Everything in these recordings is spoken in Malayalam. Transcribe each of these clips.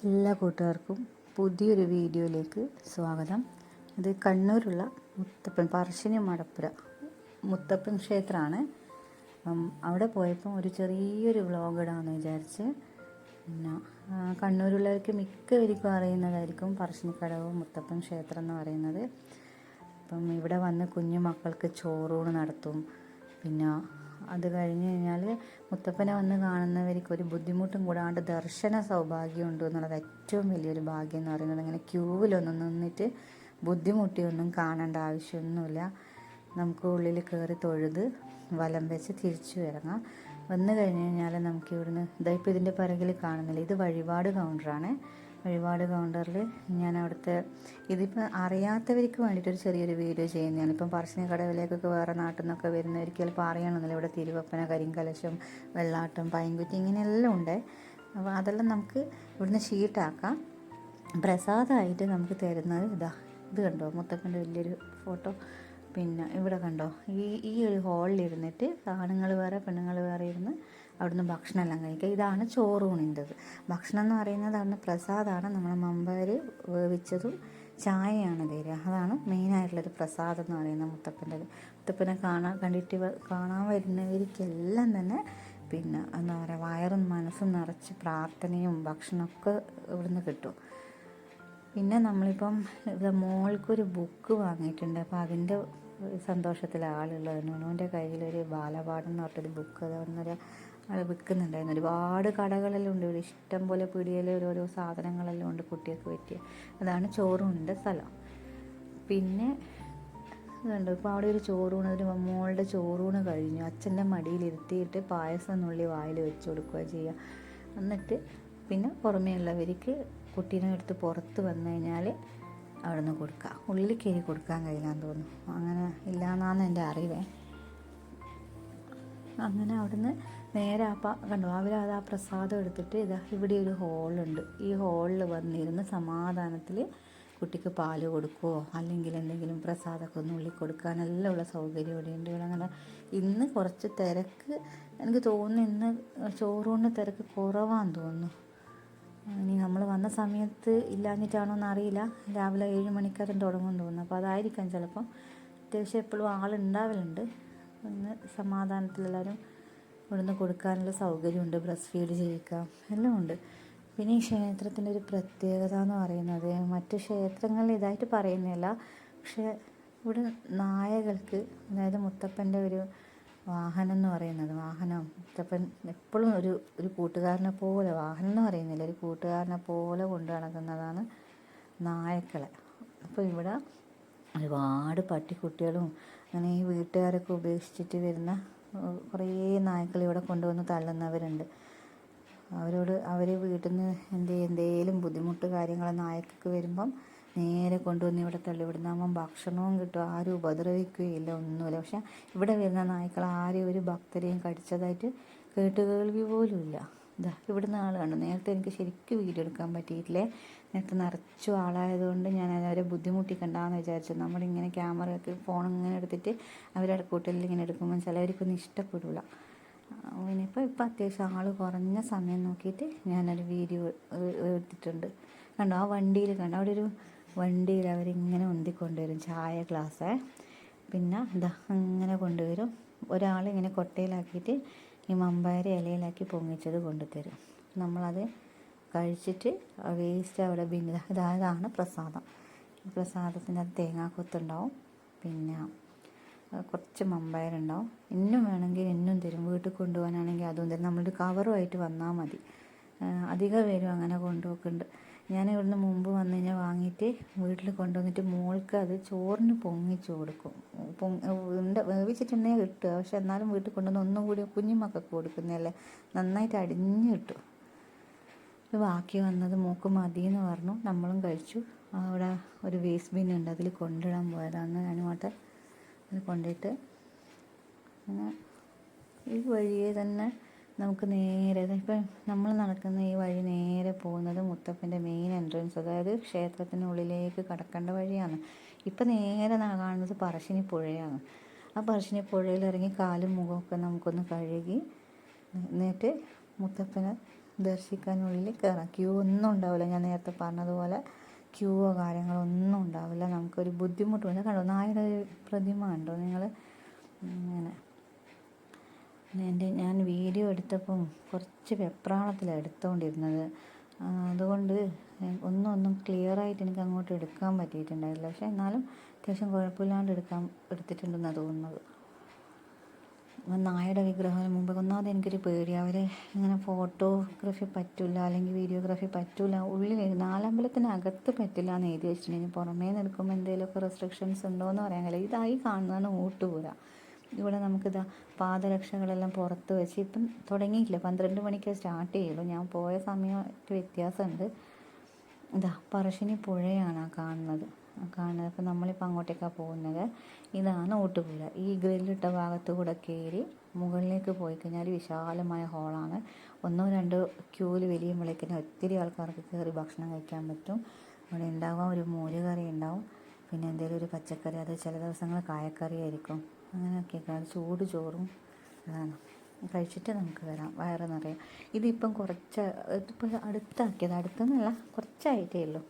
എല്ലാ കൂട്ടുകാർക്കും പുതിയൊരു വീഡിയോയിലേക്ക് സ്വാഗതം. ഇത് കണ്ണൂരുള്ള മുത്തപ്പൻ പറശ്ശിനി മടപ്പുര മുത്തപ്പൻ ക്ഷേത്രമാണ്. അവിടെ പോയപ്പോൾ ഒരു ചെറിയൊരു വ്ളോഗ് ഇടാമെന്ന് വിചാരിച്ച്. പിന്നെ കണ്ണൂരുള്ളവർക്ക് മിക്കവർക്കും അറിയുന്നതായിരിക്കും പറശ്ശിനിക്കടവ് മുത്തപ്പൻ ക്ഷേത്രം എന്ന് പറയുന്നത്. അപ്പം ഇവിടെ വന്ന് കുഞ്ഞു മക്കൾക്ക് ചോറൂണ് നടത്തും. പിന്നെ അത് കഴിഞ്ഞ് കഴിഞ്ഞാൽ മുത്തപ്പനെ വന്ന് കാണുന്നവർക്ക് ഒരു ബുദ്ധിമുട്ടും കൂടാണ്ട് ദർശന സൗഭാഗ്യമുണ്ട് എന്നുള്ളത് ഏറ്റവും വലിയൊരു ഭാഗ്യം എന്ന് പറയുന്നത്. അങ്ങനെ ക്യൂവിലൊന്നും നിന്നിട്ട് ബുദ്ധിമുട്ടിയൊന്നും കാണേണ്ട ആവശ്യമൊന്നുമില്ല. നമുക്ക് ഉള്ളിൽ കയറി തൊഴുത് വലം വെച്ച് തിരിച്ചു ഇറങ്ങാം. വന്നു കഴിഞ്ഞ് കഴിഞ്ഞാൽ നമുക്ക് ഇവിടുന്ന് ഇതായിപ്പോൾ ഇതിൻ്റെ പിറകിൽ കാണുന്നില്ല, ഇത് വഴിപാട് കൗണ്ടറാണ്. വഴിപാട് കൗണ്ടറിൽ ഞാൻ അവിടുത്തെ ഇതിപ്പോൾ അറിയാത്തവർക്ക് വേണ്ടിയിട്ടൊരു ചെറിയൊരു വീഡിയോ ചെയ്യുന്നതാണ്. ഇപ്പം പറശ്ശിനിക്കടവിലേക്കൊക്കെ വേറെ നാട്ടിൽ നിന്നൊക്കെ വരുന്നവർക്ക് ചിലപ്പോൾ അറിയണമെന്നില്ല. ഇവിടെ തിരുവപ്പന, കരിങ്കലശം, വെള്ളാട്ടം, പൈൻകുറ്റി ഇങ്ങനെയെല്ലാം ഉണ്ട്. അപ്പോൾ അതെല്ലാം നമുക്ക് ഇവിടുന്ന് ഷീട്ടാക്കാം. പ്രസാദമായിട്ട് നമുക്ക് തരുന്നത് ഇത് കണ്ടോ, മുത്തപ്പൻ്റെ വലിയൊരു ഫോട്ടോ. പിന്നെ ഇവിടെ കണ്ടോ, ഈ ഒരു ഹോളിലിരുന്നിട്ട് ആണുങ്ങൾ വേറെ പെണ്ണുങ്ങൾ വേറെ ഇരുന്ന് അവിടുന്ന് ഭക്ഷണമെല്ലാം കഴിക്കുക. ഇതാണ് ചോറൂണിൻ്റെത്. ഭക്ഷണം എന്ന് പറയുന്നത് അവിടുന്ന് പ്രസാദമാണ്. നമ്മളെ മമ്പയർ വേവിച്ചതും ചായയാണ് തരിക. അതാണ് മെയിനായിട്ടുള്ളൊരു പ്രസാദം എന്ന് പറയുന്നത് മുത്തപ്പൻ്റെത്. മുത്തപ്പനെ കാണാൻ വരുന്നവർക്കെല്ലാം തന്നെ പിന്നെ എന്താ പറയുക, വയറും മനസ്സും നിറച്ച് പ്രാർത്ഥനയും ഭക്ഷണമൊക്കെ ഇവിടുന്ന് കിട്ടും. പിന്നെ നമ്മളിപ്പം മോൾക്കൊരു ബുക്ക് വാങ്ങിയിട്ടുണ്ട്. അപ്പോൾ അതിൻ്റെ സന്തോഷത്തിൽ ആളുള്ളത് നുണുവിൻ്റെ കയ്യിലൊരു ബാലപാഠം എന്ന് പറഞ്ഞൊരു ബുക്ക് അതൊന്നൊരു ആൾ വിൽക്കുന്നുണ്ടായിരുന്നു. ഒരുപാട് കടകളെല്ലാം ഉണ്ട് ഇവിടെ, ഇഷ്ടം പോലെ പീടികയിൽ ഓരോരോ സാധനങ്ങളെല്ലാം ഉണ്ട് കുട്ടികൾക്ക് പറ്റിയ. അതാണ് ചോറൂണിൻ്റെ സ്ഥലം. പിന്നെ ഇതുണ്ട്, ഇപ്പോൾ അവിടെ ഒരു ചോറൂണ്, ഒരു മോളുടെ ചോറൂണ് കഴിഞ്ഞു. അച്ഛൻ്റെ മടിയിലിരുത്തിയിട്ട് പായസം നുള്ളി വായിൽ വെച്ച് കൊടുക്കുക ചെയ്യുക. എന്നിട്ട് പിന്നെ പുറമേ ഉള്ളവർക്ക് കുട്ടീനെ എടുത്ത് പുറത്ത് വന്നു കഴിഞ്ഞാൽ അവിടെ നിന്ന് കൊടുക്കുക. ഉള്ളിൽ കയറി കൊടുക്കാൻ കഴിയില്ലാന്ന് തോന്നുന്നു, അങ്ങനെ ഇല്ലയെന്നാണ് എൻ്റെ അറിവേ. അങ്ങനെ അവിടുന്ന് നേരെ കണ്ടു അവരത് ആ പ്രസാദം എടുത്തിട്ട് ഇവിടെ ഒരു ഹോളുണ്ട്. ഈ ഹോളിൽ വന്നിരുന്ന് സമാധാനത്തിൽ കുട്ടിക്ക് പാല് കൊടുക്കുമോ അല്ലെങ്കിൽ എന്തെങ്കിലും പ്രസാദമൊക്കെ ഒന്ന് ഉള്ളി കൊടുക്കാനെല്ലാം ഉള്ള സൗകര്യം ഇവിടെയുണ്ട്. ഇവിടെ അങ്ങനെ ഇന്ന് കുറച്ച് തിരക്ക് എനിക്ക് തോന്നുന്നു, ഇന്ന് ചോറൂണിന് തിരക്ക് കുറവാന്ന് തോന്നുന്നു. ഇനി നമ്മൾ വന്ന സമയത്ത് ഇല്ലാഞ്ഞിട്ടാണോ എന്നറിയില്ല. രാവിലെ 7 മണിക്കതും തുടങ്ങുമെന്ന് തോന്നുന്നു. അപ്പോൾ അതായിരിക്കാം ചിലപ്പം. അത്യാവശ്യം എപ്പോഴും ആളുണ്ടാവലുണ്ട്. ഇന്ന് സമാധാനത്തിലെല്ലാവരും ഇവിടുന്ന് കൊടുക്കാനുള്ള സൗകര്യമുണ്ട്. ബ്രസ്റ്റ് ഫീഡ് ചെയ്യിക്കാം എല്ലാം ഉണ്ട്. പിന്നെ ഈ ക്ഷേത്രത്തിൻ്റെ ഒരു പ്രത്യേകത എന്ന് പറയുന്നത്, മറ്റ് ക്ഷേത്രങ്ങളിൽ ഇതായിട്ട് പറയുന്നില്ല, പക്ഷേ ഇവിടെ നായകൾക്ക്, അതായത് മുത്തപ്പൻ്റെ ഒരു വാഹനം എന്ന് പറയുന്നത്, മുത്തപ്പൻ എപ്പോഴും ഒരു കൂട്ടുകാരനെ പോലെ, വാഹനം എന്ന് പറയുന്നില്ല, ഒരു കൂട്ടുകാരനെ പോലെ കൊണ്ടു നടക്കുന്നതാണ് നായക്കളെ. അപ്പോൾ ഇവിടെ ഒരുപാട് പട്ടിക്കുട്ടികളും അങ്ങനെ ഈ വീട്ടുകാരൊക്കെ ഉപേക്ഷിച്ചിട്ട് വരുന്ന കുറേ നായ്ക്കൾ ഇവിടെ കൊണ്ടുവന്ന് തള്ളുന്നവരുണ്ട്. അവർ വീട്ടിൽ നിന്ന് എന്തേലും ബുദ്ധിമുട്ട് കാര്യങ്ങൾ നായക്കൊക്കെ വരുമ്പം നേരെ കൊണ്ടുവന്ന് ഇവിടെ തള്ളി വിടുന്നാകുമ്പം ഭക്ഷണവും കിട്ടും, ആരും ഉപദ്രവിക്കുകയില്ല, ഒന്നുമില്ല. പക്ഷെ ഇവിടെ വരുന്ന നായ്ക്കൾ ആരും ഒരു ഭക്തരെയും കടിച്ചതായിട്ട് കേട്ടുകേൾവി പോലും ഇല്ല. ഇവിടുന്ന് ആൾ കണ്ടു. നേരത്തെ എനിക്ക് ശരിക്കും വീഡിയോ എടുക്കാൻ പറ്റിയിട്ടില്ലേ, നേരത്തെ നിറച്ചു ആളായതുകൊണ്ട് ഞാൻ അവരെ ബുദ്ധിമുട്ടിക്കണ്ടെന്ന് വിചാരിച്ചു. നമ്മളിങ്ങനെ ക്യാമറയൊക്കെ ഫോണിങ്ങനെ എടുത്തിട്ട് അവരുടെ കൂട്ടലിൽ ഇങ്ങനെ എടുക്കുമ്പോൾ ചിലവർക്കൊന്നും ഇഷ്ടപ്പെടില്ല. പിന്നെ ഇപ്പം അത്യാവശ്യം ആൾ കുറഞ്ഞ സമയം നോക്കിയിട്ട് ഞാനൊരു വീഡിയോ എടുത്തിട്ടുണ്ട്. കണ്ടോ ആ വണ്ടിയിൽ കണ്ടോ, അവിടെ ഒരു വണ്ടിയിൽ അവരിങ്ങനെ ഉന്തിക്കൊണ്ടുവരും ചായ ഗ്ലാസ്. പിന്നെ അങ്ങനെ കൊണ്ടുവരും. ഒരാളിങ്ങനെ കൊട്ടയിലാക്കിയിട്ട് ഈ മമ്പയർ ഇലയിലാക്കി പൊങ്ങിച്ചത് കൊണ്ടുതരും. നമ്മളത് കഴിച്ചിട്ട് വേസ്റ്റ് അവിടെ ഇതാണ് പ്രസാദം. പ്രസാദത്തിൻ്റെ അത് തേങ്ങാക്കൊത്തുണ്ടാവും, പിന്നെ കുറച്ച് മമ്പയറുണ്ടാവും. ഇന്നും വേണമെങ്കിൽ ഇന്നും തരും. വീട്ടിൽ കൊണ്ടുപോകാനാണെങ്കിൽ അതും തരും. നമ്മളൊരു കവറുമായിട്ട് വന്നാൽ മതി. അധികം പേരും അങ്ങനെ കൊണ്ടുപോക്കുന്നുണ്ട്. ഞാൻ ഇവിടുന്ന് മുമ്പ് വന്നു കഴിഞ്ഞാൽ വാങ്ങിയിട്ട് വീട്ടിൽ കൊണ്ടുവന്നിട്ട് മോൾക്ക് അത് ചോറിന് പൊങ്ങിച്ച് കൊടുക്കും. വേവിച്ചിട്ടുണ്ടെങ്കിൽ കിട്ടുക, പക്ഷെ എന്നാലും വീട്ടിൽ കൊണ്ടുവന്ന് ഒന്നും കൂടി കുഞ്ഞുമക്കൾക്ക് കൊടുക്കുന്നതല്ലേ, നന്നായിട്ട് അടിഞ്ഞ് കിട്ടും. ബാക്കി വന്നത് മോക്ക് മതിയെന്ന് പറഞ്ഞു, നമ്മളും കഴിച്ചു. അവിടെ ഒരു വേസ്റ്റ് ബിൻ ഉണ്ട്, അതിൽ കൊണ്ടിടാൻ പോയതാണ്. ഞാനുമായിട്ട് അത് കൊണ്ടിട്ട് അങ്ങനെ ഈ വഴിയെ തന്നെ നമുക്ക് നേരെ ഇപ്പം നമ്മൾ നടക്കുന്ന ഈ വഴി നേരെ പോകുന്നത് മുത്തപ്പൻ്റെ മെയിൻ എൻട്രൻസ്, അതായത് ക്ഷേത്രത്തിനുള്ളിലേക്ക് കടക്കേണ്ട വഴിയാണ്. ഇപ്പം നേരെ കാണുന്നത് പറശ്ശിനി പുഴയാണ്. ആ പറശ്ശിനി പുഴയിൽ ഇറങ്ങി കാലും മുഖമൊക്കെ നമുക്കൊന്ന് കഴുകി എന്നിട്ട് മുത്തപ്പനെ ദർശിക്കാനുള്ളിൽ കയറാം. ക്യൂ ഒന്നും ഉണ്ടാവില്ല, ഞാൻ നേരത്തെ പറഞ്ഞതുപോലെ ക്യൂവോ കാര്യങ്ങളോ ഒന്നും ഉണ്ടാവില്ല. നമുക്കൊരു ബുദ്ധിമുട്ടുമില്ല. കണ്ടോ നായയുടെ പ്രതിമ കണ്ടോ നിങ്ങൾ? അങ്ങനെ ഞാൻ വീഡിയോ എടുത്തപ്പം കുറച്ച് വെപ്രാളത്തിലാണ് എടുത്തുകൊണ്ടിരുന്നത്. അതുകൊണ്ട് ഒന്നും ക്ലിയറായിട്ട് എനിക്ക് അങ്ങോട്ട് എടുക്കാൻ പറ്റിയിട്ടുണ്ടായില്ല. പക്ഷേ എന്നാലും അത്യാവശ്യം കുഴപ്പമില്ലാണ്ട് എടുത്തിട്ടുണ്ടെന്നാണ് തോന്നുന്നത്. നായയുടെ വിഗ്രഹത്തിന് മുമ്പ് ഒന്നാമത് എനിക്കൊരു പേടി, അവർ ഇങ്ങനെ ഫോട്ടോഗ്രാഫി പറ്റില്ല അല്ലെങ്കിൽ വീഡിയോഗ്രാഫി പറ്റില്ല, ഉള്ളിൽ നാലമ്പലത്തിനകത്ത് പറ്റില്ല എന്ന് എഴുതി വെച്ചിട്ടുണ്ടെങ്കിൽ പുറമേ നിന്ന് എടുക്കുമ്പോൾ എന്തെങ്കിലുമൊക്കെ റെസ്ട്രിക്ഷൻസ് ഉണ്ടോ എന്ന് പറയാൻ കഴിയില്ല. ഇതായി കാണുന്നതാണ് ഊട്ടുപുര. ഇവിടെ നമുക്കിതാ പാദരക്ഷകളെല്ലാം പുറത്ത് വെച്ച് ഇപ്പം തുടങ്ങിയിട്ടില്ല, 12 മണിക്ക് സ്റ്റാർട്ട് ചെയ്യുള്ളൂ. ഞാൻ പോയ സമയത്ത് വ്യത്യാസമുണ്ട്. ഇതാ പറശ്ശിനി പുഴയാണ് കാണുന്നത്. അപ്പോൾ നമ്മളിപ്പോൾ അങ്ങോട്ടേക്കാണ് പോകുന്നത്. ഇതാണ് ഊട്ടുപുര. ഈ ഗ്രില്ലിട്ട ഭാഗത്തു കൂടെ കയറി മുകളിലേക്ക് പോയി കഴിഞ്ഞാൽ വിശാലമായ ഹോളാണ്. 1-2 ക്യൂവിൽ വലിയുമ്പോഴേക്കിനും ഒത്തിരി ആൾക്കാർക്ക് കയറി ഭക്ഷണം കഴിക്കാൻ പറ്റും. അവിടെ ഉണ്ടാവാം ഒരു മോരുകറി ഉണ്ടാവും, പിന്നെ എന്തെങ്കിലും ഒരു പച്ചക്കറി, അത് ചില ദിവസങ്ങൾ കായക്കറി ആയിരിക്കും. അങ്ങനെയൊക്കെ ചൂട് ചോറും അതാണ് കഴിച്ചിട്ട് നമുക്ക് വരാം, വയറ് നിറയാം. ഇതിപ്പം ഇതിപ്പോൾ അടുത്താക്കിയത്, അടുത്തെന്നല്ല കുറച്ചായിട്ടേ ഉള്ളൂ.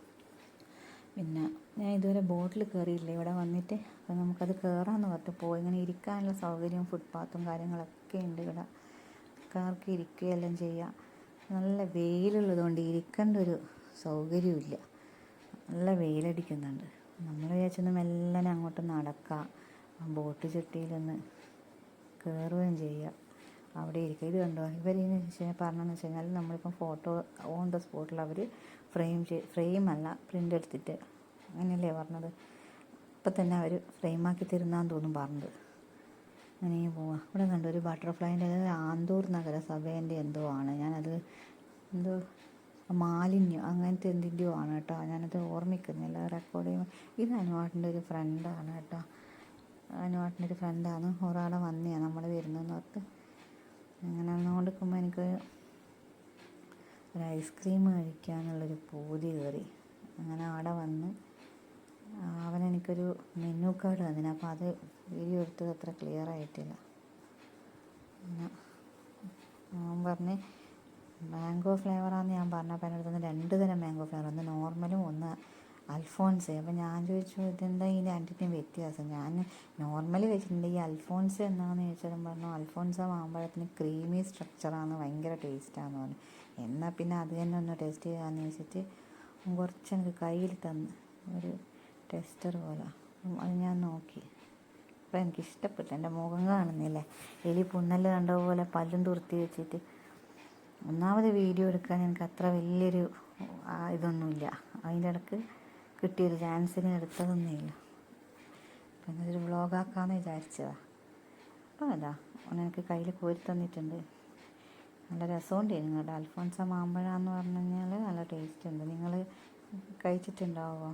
പിന്നെ ഞാൻ ഇതുവരെ ബോട്ടിൽ കയറിയില്ല ഇവിടെ വന്നിട്ട്. അപ്പോൾ നമുക്കത് കയറാമെന്ന് പറഞ്ഞിട്ട് പോയി. ഇങ്ങനെ ഇരിക്കാനുള്ള സൗകര്യവും ഫുട്പാത്തും കാര്യങ്ങളൊക്കെ ഉണ്ട് ഇവിടെ. ആൾക്കാർക്ക് ഇരിക്കുകയെല്ലാം ചെയ്യാം. നല്ല വെയിലുള്ളതുകൊണ്ട് ഇരിക്കേണ്ട ഒരു സൗകര്യമില്ല, നല്ല വെയിലടിക്കുന്നുണ്ട്. നമ്മൾ വിചാരിച്ചൊന്ന് മെല്ലനെ അങ്ങോട്ട് നടക്കാം, ബോട്ട് ചുട്ടിയിലൊന്ന് കയറുകയും ചെയ്യുക, അവിടെ ഇരിക്കുക. ഇത് കണ്ടോ ഇവരിന്ന് പറഞ്ഞതെന്ന് വെച്ച് കഴിഞ്ഞാൽ നമ്മളിപ്പം ഫോട്ടോ ഓൺ ദ സ്പോട്ടിൽ അവർ ഫ്രെയിമല്ല പ്രിൻ്റ് എടുത്തിട്ട്, അങ്ങനെയല്ലേ പറഞ്ഞത്, ഇപ്പം തന്നെ അവർ ഫ്രെയിമാക്കി തരുന്നാന്ന് തോന്നും പറഞ്ഞത്. അങ്ങനെ പോവാം. ഇവിടെ കണ്ടു ഒരു ബട്ടർഫ്ലൈൻ്റെ, ആന്തൂർ നഗരസഭേൻ്റെ എന്തോ ആണ്, ഞാനത് എന്തോ മാലിന്യം അങ്ങനത്തെ എന്തിൻ്റെയോ ആണ് കേട്ടോ, ഞാനത് ഓർമ്മിക്കുന്നില്ല, റെക്കോർഡ് ചെയ്യുമ്പോൾ. ഇത് അനുവാട്ടിൻ്റെ ഒരു ഫ്രണ്ടാണ് കേട്ടോ, അനുവാട്ടിൻ്റെ ഒരു ഫ്രണ്ടാണ്. ഒരാളെ വന്നെയാണ് നമ്മൾ വരുന്നതെന്ന് ഓർത്ത്. അങ്ങനെ വന്നുകൊണ്ടിരിക്കുമ്പോൾ എനിക്കൊരു ഐസ്ക്രീം കഴിക്കാനുള്ളൊരു പൂതി കയറി. അങ്ങനെ അവിടെ വന്ന് അവനെനിക്കൊരു മെനു കാർഡ് തന്നിന്. അപ്പോൾ അത് വീഡിയോ എടുത്തത് അത്ര ക്ലിയർ ആയിട്ടില്ല. പിന്നെ ഞാൻ പറഞ്ഞ് മാംഗോ ഫ്ലേവറാന്ന് ഞാൻ പറഞ്ഞപ്പോൾ എൻ്റെ അടുത്ത് 2 തരം മാംഗോ ഫ്ലേവർ, ഒന്ന് നോർമലും ഒന്ന് അൽഫോൺസ്. അപ്പോൾ ഞാൻ ചോദിച്ചു ഇതെന്താ ഈ രണ്ടിൻ്റെയും വ്യത്യാസം? ഞാൻ നോർമലി വെച്ചിട്ടുണ്ട്, ഈ അൽഫോൺസ് എന്താണെന്ന് ചോദിച്ചാലും പറഞ്ഞു അൽഫോൺസ മാമ്പഴത്തിന് ക്രീമി സ്ട്രക്ചറാണ്, ഭയങ്കര ടേസ്റ്റാണെന്ന് പറഞ്ഞു. എന്നാൽ പിന്നെ അത് തന്നെ ഒന്ന് ടേസ്റ്റ് ചെയ്യാമെന്ന് വെച്ചിട്ട് കുറച്ച് എനിക്ക് കയ്യിൽ തന്ന് ഒരു ടെസ്റ്റർ പോലെ. അത് ഞാൻ നോക്കി, അപ്പോൾ എനിക്കിഷ്ടപ്പെട്ടു. എൻ്റെ മുഖം കാണുന്നില്ലേ, എലി പുണ്ണല് കണ്ട പോലെ പല്ലും തുർത്തി വെച്ചിട്ട്. ഒന്നാമത് വീഡിയോ എടുക്കാൻ എനിക്ക് അത്ര വലിയൊരു ഇതൊന്നുമില്ല, അതിൻ്റെ ഇടയ്ക്ക് കിട്ടിയൊരു ചാൻസിന് എടുത്തതൊന്നുമില്ല. പിന്നെ ഇതൊരു വ്ളോഗാക്കാമെന്ന് വിചാരിച്ചതാണ്. അപ്പോൾ അതാ എനിക്ക് കയ്യിൽ കോരി തന്നിട്ടുണ്ട്. നല്ല രസമുണ്ട്. നിങ്ങളുടെ അൽഫോൺസ മാമ്പഴം എന്ന് പറഞ്ഞു കഴിഞ്ഞാൽ നല്ല ടേസ്റ്റ് ഉണ്ട്. നിങ്ങൾ കഴിച്ചിട്ടുണ്ടാവുമോ?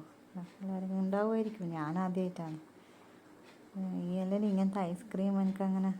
എല്ലാവരും ഉണ്ടാവുമായിരിക്കും, ഞാൻ ആദ്യമായിട്ടാണ്. ഈ അല്ലെങ്കിൽ ഇങ്ങനത്തെ ഐസ്ക്രീം എനിക്കങ്ങനെ